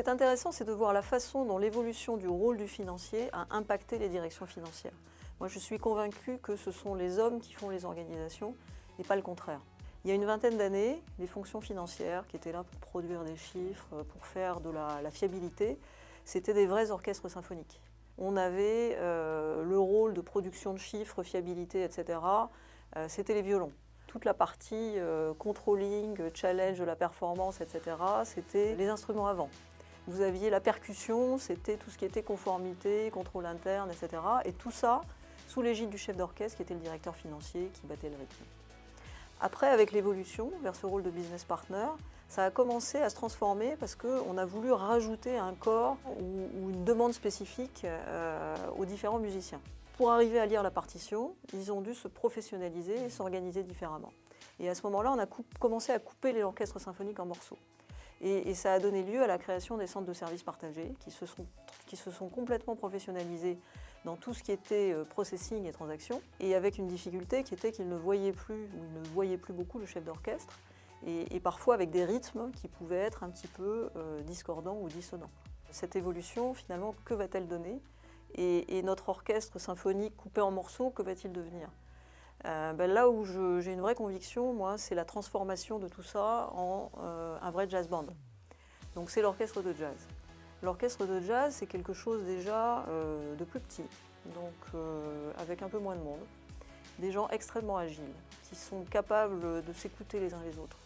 est intéressant, c'est de voir la façon dont l'évolution du rôle du financier a impacté les directions financières. Moi, je suis convaincue que ce sont les hommes qui font les organisations et pas le contraire. Il y a une vingtaine d'années, les fonctions financières qui étaient là pour produire des chiffres, pour faire de la fiabilité, c'était des vrais orchestres symphoniques. On avait le rôle de production de chiffres, fiabilité, etc. C'était les violons. Toute la partie controlling, challenge de la performance, etc., c'était les instruments avant. Vous aviez la percussion, c'était tout ce qui était conformité, contrôle interne, etc. Et tout ça sous l'égide du chef d'orchestre qui était le directeur financier qui battait le rythme. Après, avec l'évolution vers ce rôle de business partner, ça a commencé à se transformer parce qu'on a voulu rajouter un corps ou une demande spécifique aux différents musiciens. Pour arriver à lire la partition, ils ont dû se professionnaliser et s'organiser différemment. Et à ce moment-là, on a commencé à couper l'orchestre symphonique en morceaux. Et ça a donné lieu à la création des centres de services partagés qui se sont complètement professionnalisés dans tout ce qui était processing et transactions, et avec une difficulté qui était qu'ils ne voyaient plus ou ils ne voyaient plus beaucoup le chef d'orchestre, et parfois avec des rythmes qui pouvaient être un petit peu discordants ou dissonants. Cette évolution, finalement, que va-t-elle donner ? Et notre orchestre symphonique coupé en morceaux, que va-t-il devenir ? Là où j'ai une vraie conviction, moi, c'est la transformation de tout ça en un vrai jazz band. Donc c'est l'orchestre de jazz. L'orchestre de jazz, c'est quelque chose déjà de plus petit, donc avec un peu moins de monde. Des gens extrêmement agiles, qui sont capables de s'écouter les uns les autres.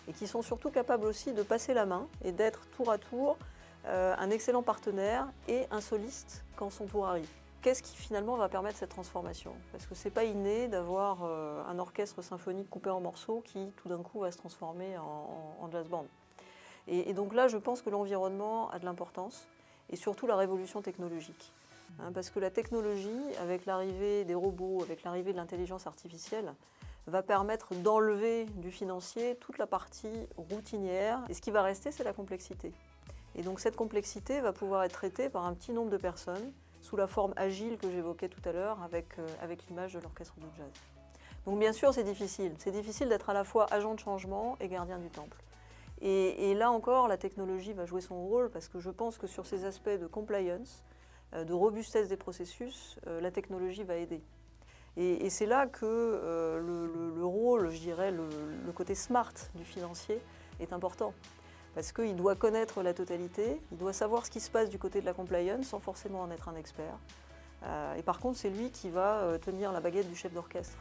Et qui sont surtout capables aussi de passer la main et d'être tour à tour un excellent partenaire et un soliste quand son tour arrive. Qu'est-ce qui finalement va permettre cette transformation? Parce que ce n'est pas inné d'avoir un orchestre symphonique coupé en morceaux qui tout d'un coup va se transformer en jazz band. Et donc là, je pense que l'environnement a de l'importance et surtout la révolution technologique. Parce que la technologie, avec l'arrivée des robots, avec l'arrivée de l'intelligence artificielle, va permettre d'enlever du financier toute la partie routinière. Et ce qui va rester, c'est la complexité. Et donc cette complexité va pouvoir être traitée par un petit nombre de personnes sous la forme agile que j'évoquais tout à l'heure avec l'image de l'orchestre de jazz. Donc bien sûr, c'est difficile. C'est difficile d'être à la fois agent de changement et gardien du temple. Et là encore, la technologie va jouer son rôle parce que je pense que sur ces aspects de compliance, de robustesse des processus, la technologie va aider. Et c'est là que le rôle, je dirais, le côté smart du financier est important. Parce qu'il doit connaître la totalité, il doit savoir ce qui se passe du côté de la compliance sans forcément en être un expert. Et par contre, c'est lui qui va tenir la baguette du chef d'orchestre.